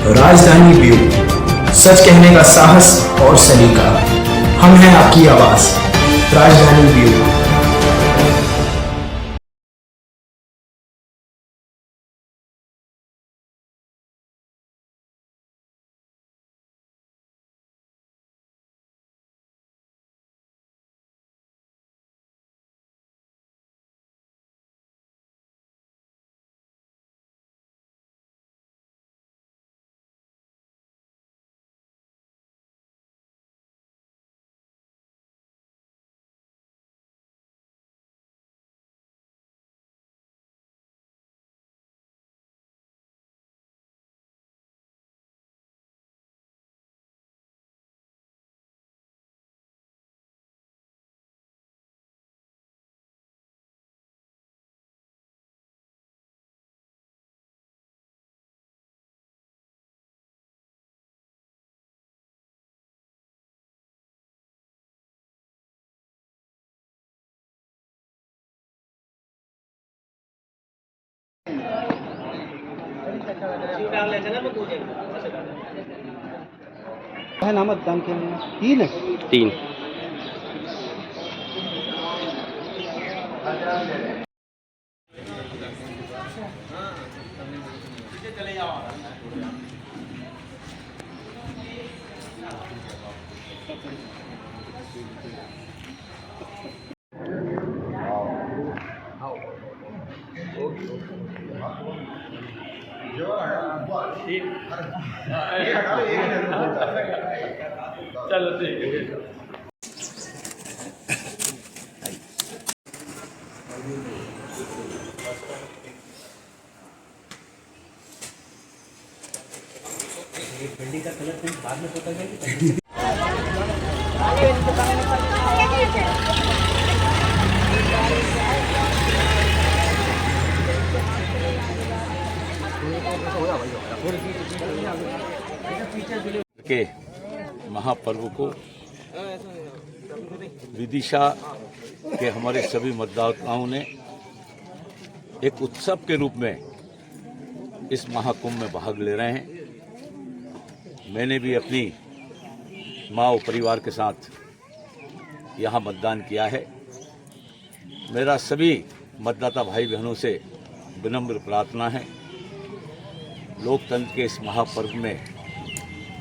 राजधानी ब्यूरो, सच कहने का साहस और सलीका। हम हैं आपकी आवाज, राजधानी ब्यूरो। है ना मतदान के लिए 3 है 3। चलो ठीक है। भिंडी का कलर बाद में पता है के महापर्व को विदिशा के हमारे सभी मतदाताओं ने एक उत्सव के रूप में इस महाकुंभ में भाग ले रहे हैं। मैंने भी अपनी माँ और परिवार के साथ यहाँ मतदान किया है। मेरा सभी मतदाता भाई बहनों से विनम्र प्रार्थना है, लोकतंत्र के इस महापर्व में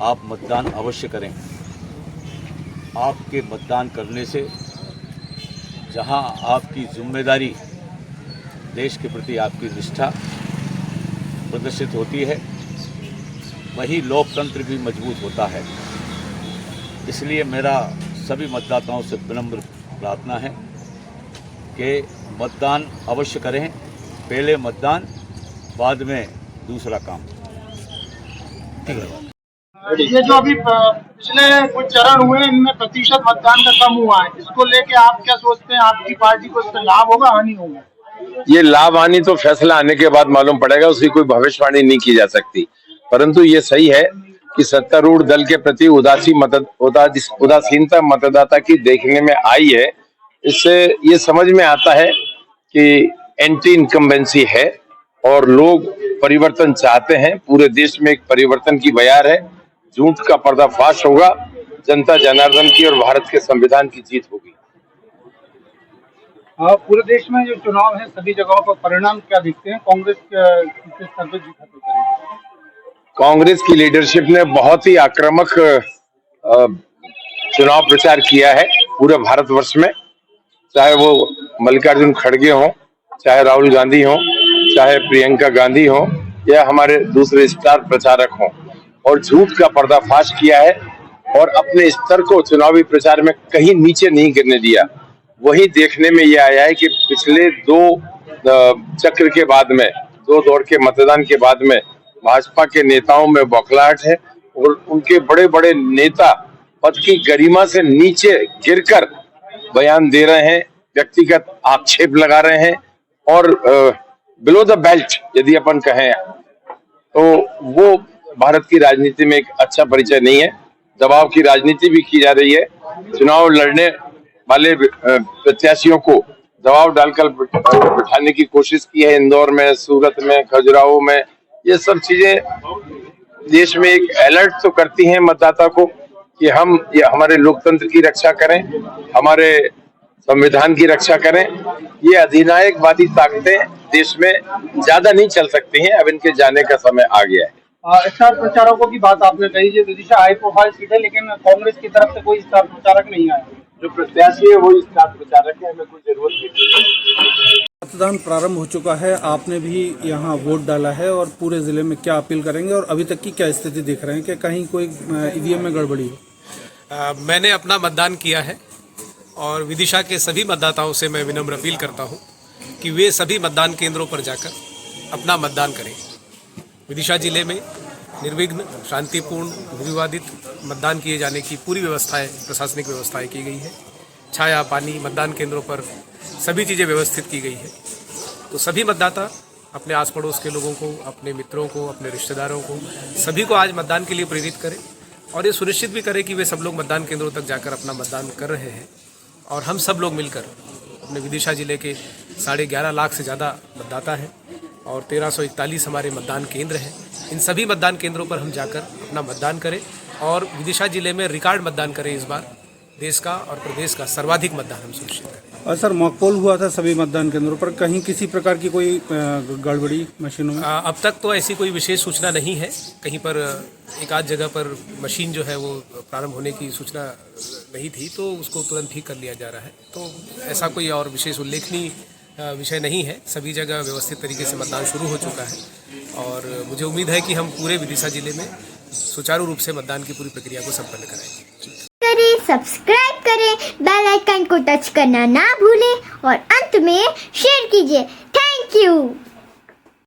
आप मतदान अवश्य करें। आपके मतदान करने से जहां आपकी जिम्मेदारी, देश के प्रति आपकी निष्ठा प्रदर्शित होती है, वही लोकतंत्र भी मजबूत होता है। इसलिए मेरा सभी मतदाताओं से विनम्र प्रार्थना है कि मतदान अवश्य करें। पहले मतदान, बाद में दूसरा काम। ये जो अभी पिछले कुछ चरण हुए, इनमें प्रतिशत मतदान का कम हुआ है, इसको लेके आप क्या सोचते हैं? आपकी पार्टी को इससे लाभ होगा, हानि होगा? ये लाभ हानि तो फैसला आने के बाद मालूम पड़ेगा, उसकी कोई भविष्यवाणी नहीं की जा सकती। परंतु ये सही है कि सत्तारूढ़ दल के प्रति उदासीनता मतदाता की देखने में आई है। इससे ये समझ में आता है कि एंटी इनकम्बेंसी है और लोग परिवर्तन चाहते हैं। पूरे देश में एक परिवर्तन की बयार है। झूठ का पर्दाफाश होगा, जनता जनार्दन की और भारत के संविधान की जीत होगी। पूरे देश में जो चुनाव है, सभी जगहों पर परिणाम क्या दिखते हैं? कांग्रेस किस स्तर पर जीत हासिल करेगी? कांग्रेस की लीडरशिप ने बहुत ही आक्रामक चुनाव प्रचार किया है पूरे भारतवर्ष में। चाहे वो मल्लिकार्जुन खड़गे हों, चाहे राहुल गांधी हों, चाहे प्रियंका गांधी हों, या हमारे दूसरे स्टार प्रचारक हों, और झूठ का पर्दाफाश किया है और अपने स्तर को चुनावी प्रचार में कहीं नीचे नहीं गिरने दिया। वही देखने में यह आया है कि पिछले 2 चक्र के बाद में, 2 दौर के मतदान के बाद में भाजपा के नेताओं में बौखलाहट है और उनके बड़े बड़े नेता पद की गरिमा से नीचे गिरकर बयान दे रहे हैं, व्यक्तिगत आक्षेप लगा रहे हैं और बिलो द बेल्ट यदि अपन कहें तो वो भारत की राजनीति में एक अच्छा परिचय नहीं है। दबाव की राजनीति भी की जा रही है। चुनाव लड़ने वाले प्रत्याशियों को दबाव डालकर बिठाने की कोशिश की है। इंदौर में, सूरत में, खजुराहो में, ये सब चीजें देश में एक अलर्ट तो करती हैं मतदाता को कि हम ये हमारे लोकतंत्र की रक्षा करें, हमारे संविधान की रक्षा करें। ये अधिनायकवादी ताकतें देश में ज्यादा नहीं चल सकती हैं, अब इनके जाने का समय आ गया है। स्टार प्रचारकों की बात आपने कही, जो विदिशा हाई प्रोफाइल सीट है, लेकिन कांग्रेस की तरफ से कोई स्टार प्रचारक नहीं आया। जो प्रत्याशी है वो स्टार प्रचारक है, हमें कोई जरूरत नहीं। मतदान प्रारंभ हो चुका है, आपने भी यहाँ वोट डाला है और पूरे जिले में क्या अपील करेंगे और अभी तक की क्या स्थिति देख रहे हैं कि कहीं कोई ईवीएम में गड़बड़ी हो? मैंने अपना मतदान किया है और विदिशा के सभी मतदाताओं से मैं विनम्र अपील करता हूं कि वे सभी मतदान केंद्रों पर जाकर अपना मतदान करें। विदिशा जिले में निर्विघ्न, शांतिपूर्ण, निर्विवादित मतदान किए जाने की पूरी व्यवस्थाएं, प्रशासनिक व्यवस्थाएं की गई है। छाया, पानी, मतदान केंद्रों पर सभी चीज़ें व्यवस्थित की गई है। तो सभी मतदाता अपने आस पड़ोस के लोगों को, अपने मित्रों को, अपने रिश्तेदारों को, सभी को आज मतदान के लिए प्रेरित करें और ये सुनिश्चित भी करें कि वे सब लोग मतदान केंद्रों तक जाकर अपना मतदान कर रहे हैं। और हम सब लोग मिलकर अपने विदिशा जिले के 11.5 लाख से ज़्यादा मतदाता हैं और 1341 हमारे मतदान केंद्र हैं। इन सभी मतदान केंद्रों पर हम जाकर अपना मतदान करें और विदिशा जिले में रिकॉर्ड मतदान करें। इस बार देश का और प्रदेश का सर्वाधिक मतदान हम सुनिश्चित करें। और सर, मॉकपोल हुआ था सभी मतदान केंद्रों पर, कहीं किसी प्रकार की कोई गड़बड़ी मशीनों में? अब तक तो ऐसी कोई विशेष सूचना नहीं है। कहीं पर एक आध जगह पर मशीन जो है वो प्रारंभ होने की सूचना नहीं थी, तो उसको तुरंत ठीक कर लिया जा रहा है। तो ऐसा कोई और विशेष उल्लेखनीय विषय नहीं है। सभी जगह व्यवस्थित तरीके से मतदान शुरू हो चुका है और मुझे उम्मीद है कि हम पूरे विदिशा जिले में सुचारू रूप से मतदान की पूरी प्रक्रिया को संपन्न कराएंगे। सब्सक्राइब करें, बेल आइकन को टच करना ना भूलें और अंत में शेयर कीजिए। Thank you.